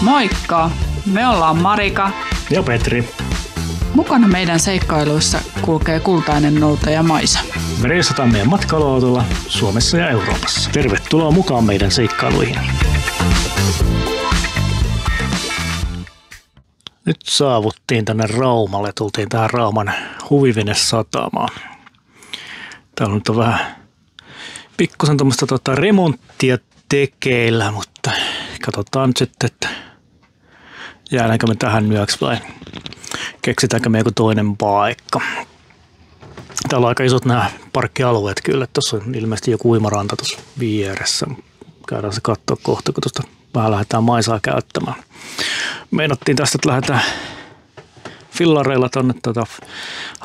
Moikka! Me ollaan Marika ja Petri. Mukana meidän seikkailuissa kulkee kultainen noutaja Maisa. Me reisataan meidän matkailuautolla Suomessa ja Euroopassa. Tervetuloa mukaan meidän seikkailuihin. Nyt saavuttiin tänne Raumalle. Tultiin tähän Rauman huvivenesatamaan. Täällä nyt on vähän pikkusen tuommoista remonttia tekeillä, mutta katsotaan nyt sitten, että jäädäänkö me tähän yöksi vai keksitäänkö me joku toinen paikka. Täällä on aika isot nämä parkkialueet kyllä. Tuossa on ilmeisesti joku uimaranta tuossa vieressä. Käydään se katsoa kohta, kun tuosta vähän lähdetään Maisaa käyttämään. Meinattiin tästä, että lähdetään fillareilla tuonne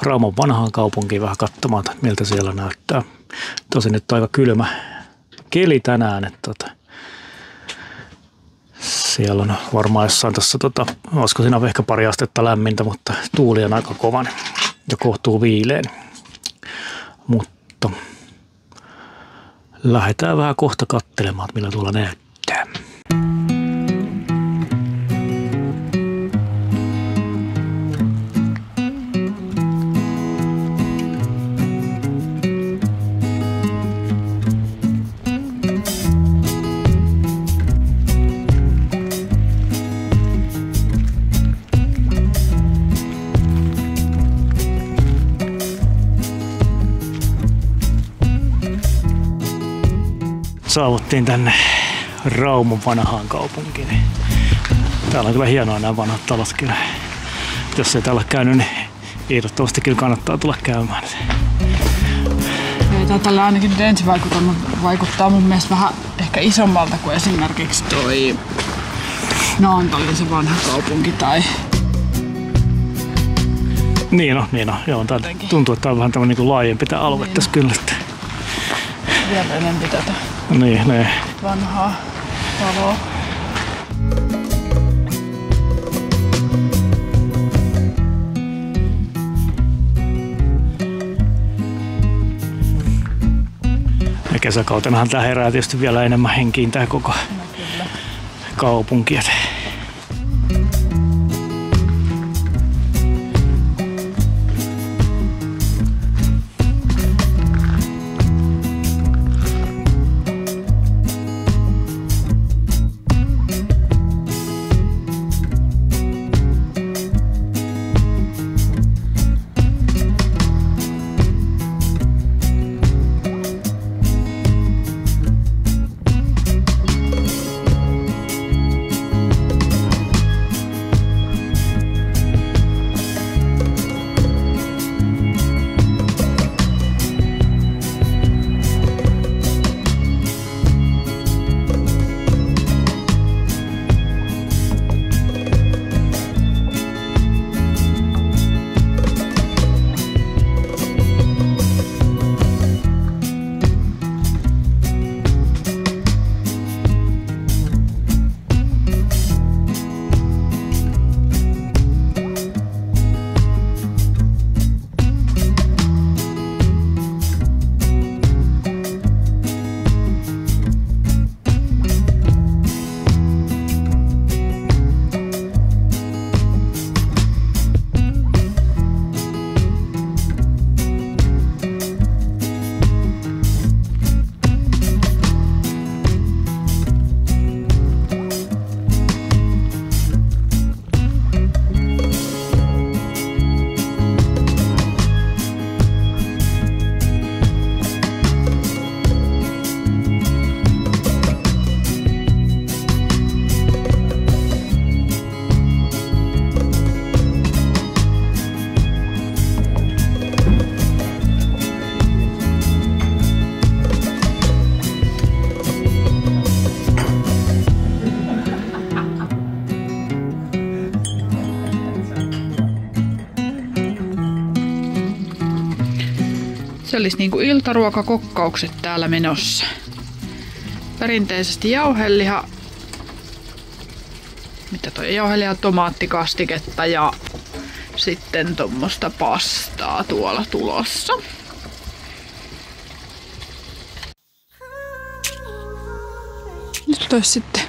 Rauman vanhaan kaupunkiin vähän katsomaan, että miltä siellä näyttää. Tosin nyt aika kylmä keli tänään, että siellä on varmaan jossain tässä, olisiko siinä ehkä pari astetta lämmintä, mutta tuuli on aika kovan ja kohtuu viileen. Mutta lähdetään vähän kohta katselemaan, millä tuolla näyttää. Saavuttiin tänne Rauman vanhaan kaupunkiin. Täällä on kyllä hienoa nämä vanhat talot kyllä. Jos ei täällä ole käynyt, niin ehdottomasti kyllä kannattaa tulla käymään. Tällä ainakin nyt ensi vaikuttaa mun mielestä vähän ehkä isommalta kuin esimerkiksi toi Naantalin se vanha kaupunki tai... Niin on. Joo, tuntuu, että tää on vähän tämmöinen niin laajempi tää alue niin tässä kyllä. Vielä enempi tätä vanhaa taloa. Ja kesäkautenahan tää herää tietysti vielä enemmän henkiin tää koko kaupunki. Se olisi niinku iltaruokakokkaukset täällä menossa. Perinteisesti jauheliha. Mitä toi jauheliha, tomaattikastiketta ja sitten tuommoista pastaa tuolla tulossa. Nyt olisi sitten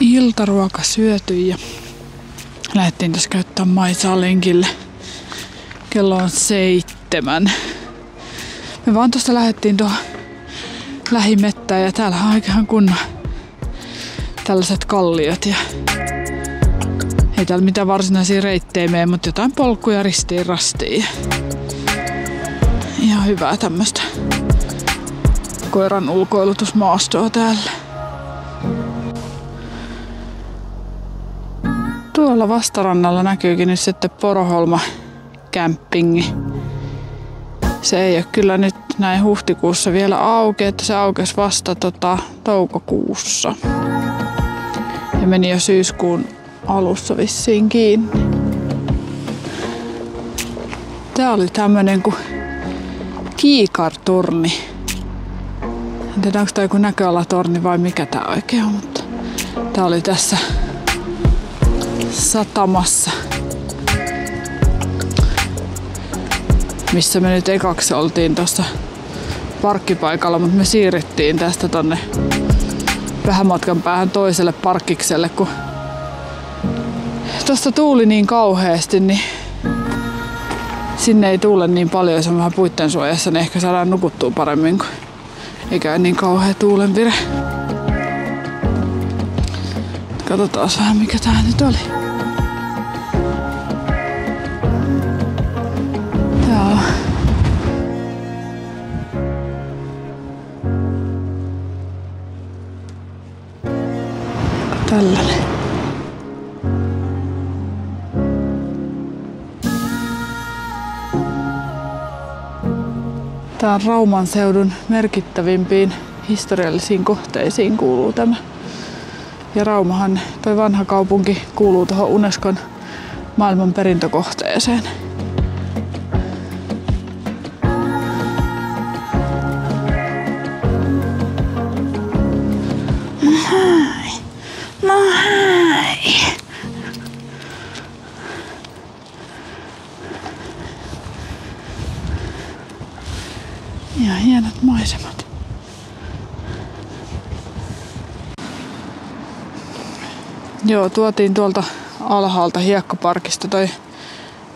iltaruoka syöty ja lähdettiin tässä käyttää Maisaa lenkille. Kello on 7. Me vaan tuosta lähdettiin tuohon lähimettään ja täällä on aikahan kunnon tällaiset kalliot ja ei täällä mitään varsinaisia reittejä mene, mutta jotain polkuja ristiin rastiin. Ihan hyvää tämmöstä koiran ulkoilutusmaastoa täällä. Tuolla vastarannalla näkyykin nyt sitten Poroholma campingi. Se ei ole kyllä nyt näin huhtikuussa vielä auki, että se aukesi vasta toukokuussa. Ja meni jo syyskuun alussa vissiin kiinni. Tää oli tämmönen kuin Kiikar-torni. En tiedä onko tää joku näköalatorni vai mikä tää oikein on, mutta tää oli tässä satamassa, missä me nyt ekaksi oltiin tuossa parkkipaikalla, mutta me siirryttiin tästä tonne vähän matkan päähän toiselle parkkikselle, kun tosta tuuli niin kauheasti, niin sinne ei tuule niin paljon, jos on vähän puitten suojassa, niin ehkä saadaan nukuttua paremmin, kun eikä ole niin kauhea tuulenvire. Katsotaan vähän mikä tää nyt oli. Tää on tällainen. Tää on Rauman seudun merkittävimpiin historiallisiin kohteisiin kuuluu tämä. Ja Raumahan, toi vanha kaupunki, kuuluu tuohon Unescon maailmanperintökohteeseen. No hei! Ihan hienot maisemat. Joo, tuotiin tuolta alhaalta hiekkaparkista toi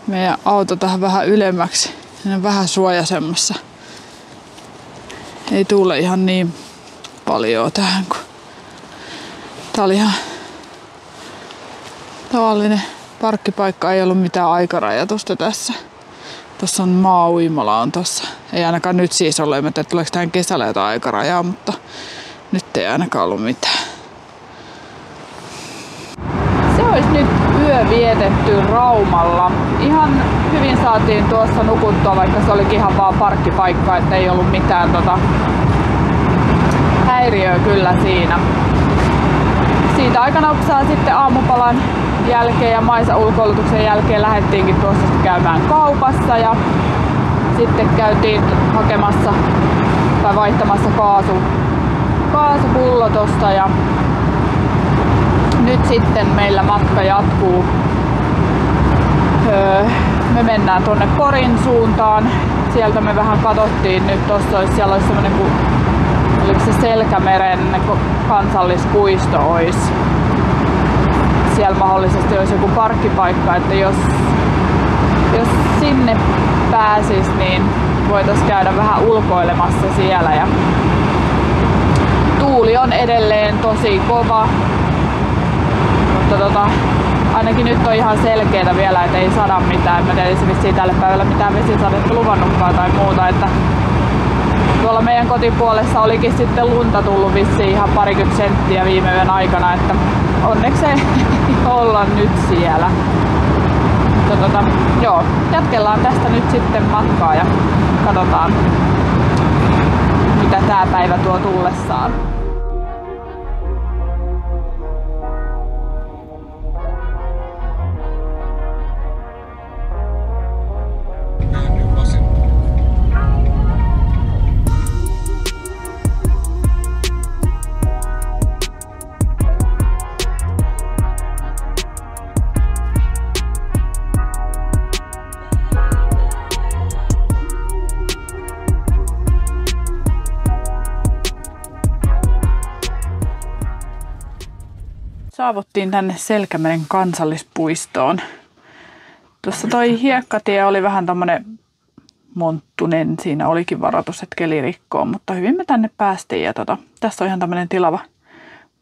meidän auto tähän vähän ylemmäksi. Vähän suojaisemmassa. Ei tuule ihan niin paljon tähän, kun tää oli ihan tavallinen parkkipaikka, ei ollut mitään aikarajatusta tässä. Tossa on maa-uimala on tossa. Ei ainakaan nyt siis ole, en tiedä tuleeko tähän kesällä jotain aikarajaa, mutta nyt ei ainakaan ollut mitään. Se olisi nyt yö vietetty Raumalla. Ihan hyvin saatiin tuossa nukuttua, vaikka se olikin ihan vaan parkkipaikka, että ei ollut mitään häiriöä kyllä siinä. Siitä aikana sitten aamupalan jälkeen ja Maisa-ulkoilutuksen jälkeen lähdettiinkin tuossa käymään kaupassa ja sitten käytiin hakemassa tai vaihtamassa kaasupullo tosta ja nyt sitten meillä matka jatkuu. Me mennään tuonne Porin suuntaan. Sieltä me vähän katsottiin nyt tossa, siellä olisi semmonen kuin oliko se Selkämeren kansallispuisto olisi. Siellä mahdollisesti olisi joku parkkipaikka, että jos sinne pääsis, niin voitaisiin käydä vähän ulkoilemassa siellä. Ja tuuli on edelleen tosi kova, mutta ainakin nyt on ihan selkeää vielä, että ei sada mitään. Mä tiedän, se vissiin tälle päivällä mitään vesisadetta luvannutkaan tai muuta. Että tuolla meidän kotipuolessa olikin sitten lunta tullut vissiin ihan 20 senttiä viime yön aikana, että onneksi ei olla nyt siellä. Mutta joo, jatkellaan tästä nyt sitten matkaa ja katsotaan mitä tää päivä tuo tullessaan. Saavuttiin tänne Selkämeren kansallispuistoon. Tuossa toi hiekkatie oli vähän tommonen monttunen. Siinä olikin varoitus, että keli rikkoo, mutta hyvin me tänne päästiin. Ja tässä on ihan tämmönen tilava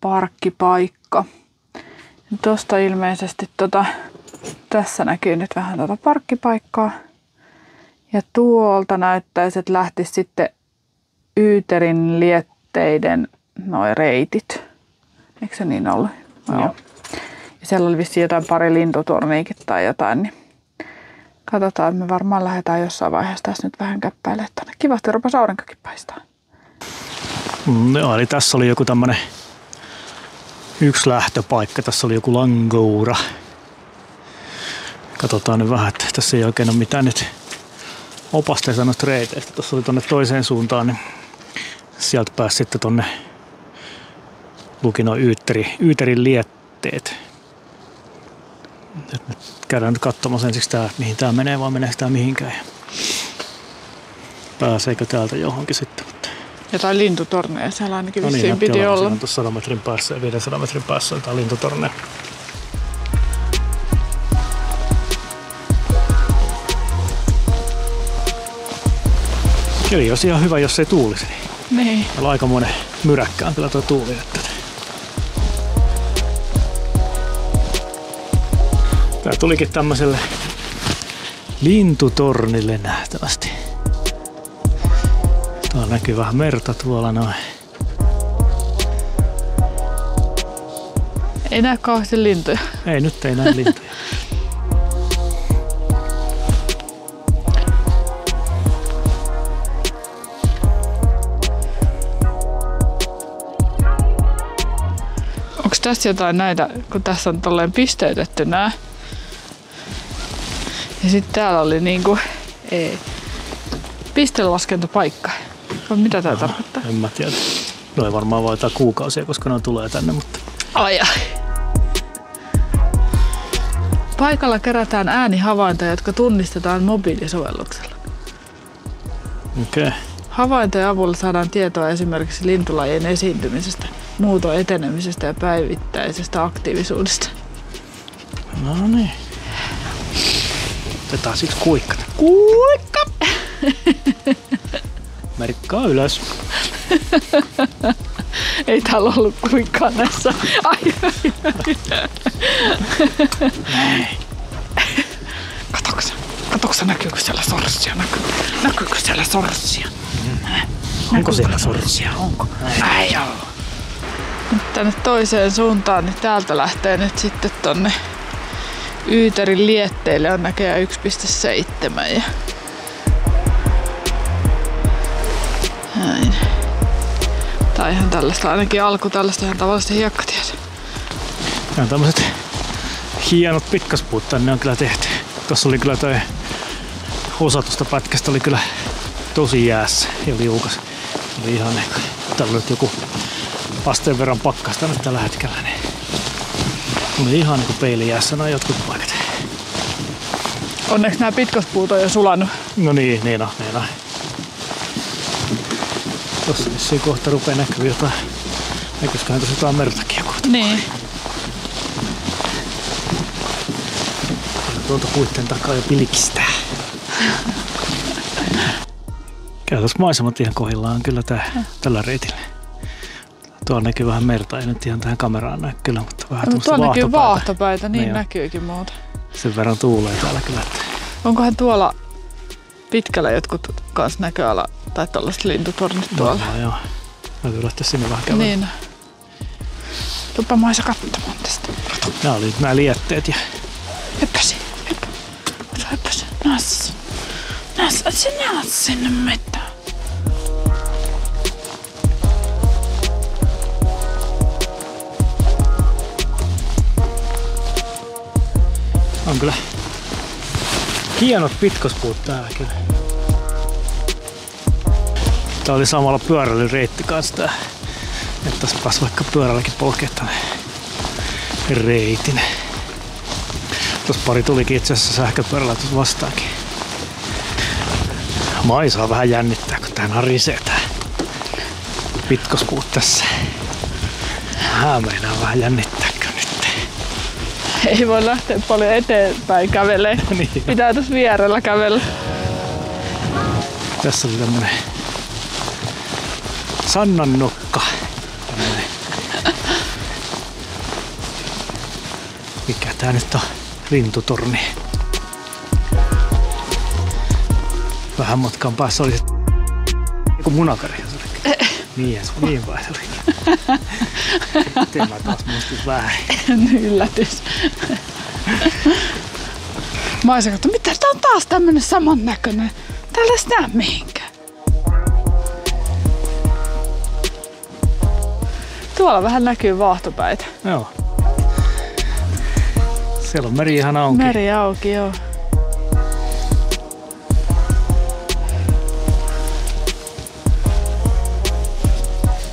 parkkipaikka. Tuosta ilmeisesti tässä näkyy nyt vähän parkkipaikkaa. Ja tuolta näyttäisi, että lähtisi sitten Yyterin lietteiden noi reitit. Eikö se niin ollut? Joo. Ja siellä oli vissiin jotain pari lintutorniikin tai jotain. Niin katsotaan, me varmaan lähdetään jossain vaiheessa tässä nyt vähän käppäilemään tänne. Kivasti rupesi aurinkokin paistaa. Joo, eli tässä oli joku tämmönen yksi lähtöpaikka. Tässä oli joku langoura. Katsotaan nyt vähän, että tässä ei oikein ole mitään nyt opasteita noista reiteistä. Tuossa oli tonne toiseen suuntaan, niin sieltä pääsi sitten tonne luki noin Yyterin lietteet. Nyt käydään nyt katsomassa ensiksi tää, mihin tää menee, vai meneekö tää mihinkään. Ja pääseekö täältä johonkin sitten. Jotain lintutorneja siellä ainakin vissiin piti olla. On tuossa 100 metrin päässä ja 500 metrin päässä jotain lintutorneja. Keli olisi ihan hyvä, jos ei tuulisi. Niin. Meillä on aikamoinen myräkkä on kyllä tuo tuuli. Tää tulikin tämmöiselle lintutornille nähtävästi. Tuolla näkyy vähän merta tuolla noin. Ei näe kauheasti lintuja. Ei, nyt ei näe lintuja. Onko tässä jotain näitä, kun tässä on tolleen pisteytetty nää? Ja sitten täällä oli niinku pistelaskentapaikka. Mitä tää tarkoittaa? En mä tiedä. No ei varmaan vaan kuukausia, koska ne tulee tänne, mutta... Ai. Paikalla kerätään äänihavaintoja, jotka tunnistetaan mobiilisovelluksella. Okei. Havaintojen avulla saadaan tietoa esimerkiksi lintulajien esiintymisestä, muuton etenemisestä ja päivittäisestä aktiivisuudesta. No niin. Otetaan siksi kuikka. Kuikka! Merkkaa ylös. Ei täällä ollut kuikkaa näissä. Katoksa, näkyykö siellä sorssia? Näkyykö siellä sorssia? Onko siellä sorssia? Onko? Ei oo. Nyt tänne toiseen suuntaan, niin täältä lähtee nyt sitten tonne Yyterin lietteille on näköjään 1,7 ja näin. Tää on ihan tällaista, ainakin alku tällaista ihan tavallista hiekkatietä. Nämä tämmöiset hienot pitkaspuut tänne on kyllä tehty. Tuossa oli kyllä toi osa tuosta pätkästä oli kyllä tosi jäässä ja liukas. Oli ihan täällä oli joku asteen verran pakkasta nyt tällä hetkellä. Niin oli ihan niinku peilijäässä noin jotkut paikat. Onneksi nämä pitkospuut on jo sulanut. No niin on. Tossa vissiin kohta rupee näkyy jotain. Näkyisiköhän tuossa jotain mertakin joku. Niin. Tuolta puitten takaa jo pilkistää. Käytäs maisemat ihan kohdillaan kyllä tällä reitillä. Tuolla näkyy vähän merta, ei nyt ihan tähän kameraan näy kyllä, mutta vähän tuosta tuolla vaahtopäitä. näkyy vaahtopäitä, niin näkyykin muuta. Sen verran tuulee täällä kyllä. Onkohan tuolla pitkällä jotkut kans näköala tai tällaiset lintutornit tuolla? Joo. Täytyy lähteä sinne vähän käymään. Niin. Tuppa Maisa katsomaan tästä. Nämä oli nämä lietteet ja... Hyppäsi. Nas. Sinä oot sinne metään. On kyllä hienot pitkospuut täällä kyllä. Tää oli samalla pyöräilyreitti kanssa tää. Että tässä pääs vaikka pyörälläkin polkea tänne reitin. Tuossa pari tulikin itse asiassa sähköpyörällä tuossa vastaakin. Maisaa vähän jännittää, kun tää narisee tää pitkospuut tässä. Meinaa vähän jännittääkö nyt. Ei voi lähteä paljon eteenpäin kävelee. Niin. Pitää tässä vierellä kävellä. Tässä oli tämmönen Sannannokka. Mikä tää nyt on? Lintutorni. Vähän matkan päässä oli joku munakarja. Niin vai se oli. Miten mä taas muistin väärin. Yllätys. Mä olisin katsoa, mitä tää on taas tämmönen samannäköinen. Täällä ei näe mihinkään. Tuolla vähän näkyy vaahtopäitä. Joo. Siellä on meri ihan auki. Meri auki, joo.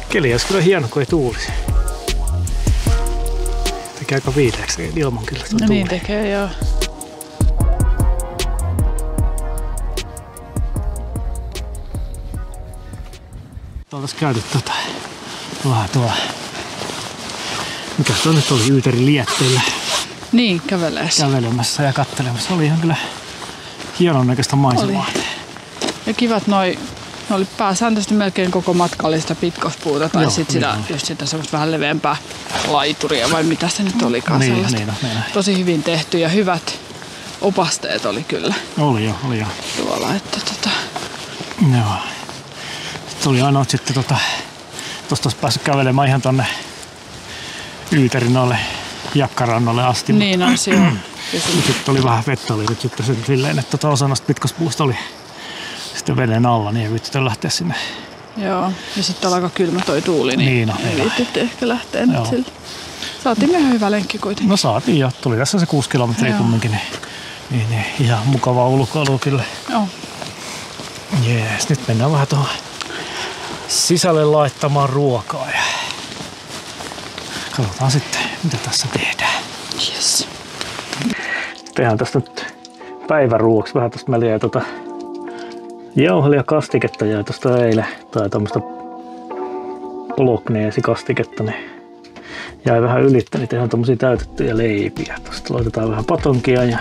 Keli olisi kyllä hieno, kun ei tuulisi. Tekee aika viileäksi ilman kyllä tuo No tuuli. niin tekee, joo. Oltais käyty vähän tuolla. Mikä tuo nyt oli Yyterin lietteillä Niin, kävelemässä ja kattelemassa. Oli ihan kyllä hienon näköistä maisemaa. Oli. Ja kivat ne oli pääsääntöisesti melkein koko matkallista pitkospuuta tai just sitä semmoista vähän leveämpää laituria vai mitä se nyt olikaan sellaista. Niin. Tosi hyvin tehty ja hyvät opasteet oli kyllä. Oli jo. Tuolla, että Joo. Sitten oli ainoa sitten tosta olisi päässyt kävelemään ihan tonne Yyterin noille jakkarannalle asti. Niin on joo. Sitten oli vähän vettä oli nyt sitten silleen, että osa noista pitkospuusta oli sitten veden alla, niin ei viittitä lähteä sinne. Joo, ja sitten on aika kylmä toi tuuli, niin ei viittitä ehkä lähteä nyt sille. Saatiin ihan hyvä lenkki kuitenkin. No saatiin jo, tuli tässä se 6 kilometriä kumminkin, niin ihan mukavaa ulkoilua kyllä. Joo. Jees, nyt mennään vähän tuohon sisälle laittamaan ruokaa ja katsotaan sitten, mitä tässä tehdään. Yes. Tehdään tästä nyt päiväruoksi vähän tästä. Meillä jäi jauhelia kastiketta jäi tuosta eilen, tai tämmöistä bolognese-kastiketta, niin jäi vähän ylittä, niin tehdään tämmöisiä täytettyjä leipiä. Tuosta laitetaan vähän patonkia ja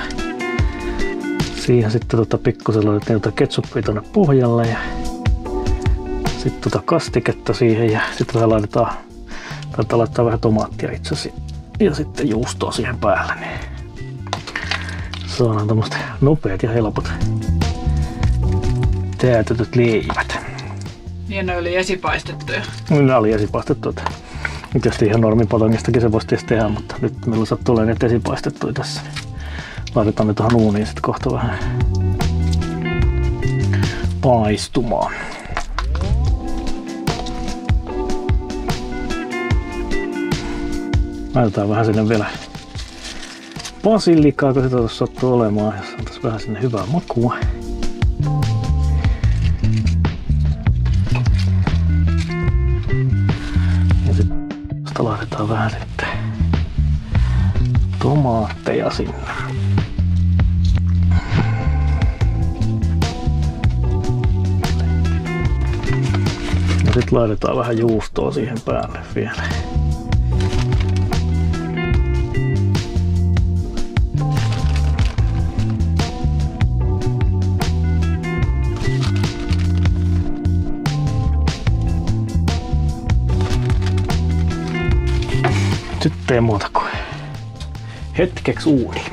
siihen sitten pikkusen laitetaan ketsuppia tuonne pohjalle ja sitten kastiketta siihen ja sitten vähän laitetaan vähän tomaattia itse asiassa ja sitten juustoa siihen päälle. Niin saadaan tämmöiset nopeat ja helpot täytetyt leivät. Niin ne oli esipaistettuja. Ne oli esipaistettuja. Tietysti ihan normipatongistakin se voisi tehdä, mutta nyt meillä sattuu olemaan näitä esipaistettuja tässä. Laitetaan ne tuohon uuniin sitten kohta vähän paistumaan. Laitetaan vähän sinne vielä basillikkaa, kun sitä tuossa sattuu olemaan, jos on tässä vähän sinne hyvää makua. Ja sitten laitetaan vähän sitten tomaatteja sinne. Ja sitten laitetaan vähän juustoa siihen päälle vielä. Nyt ei muuta kuin hetkeksi uuni.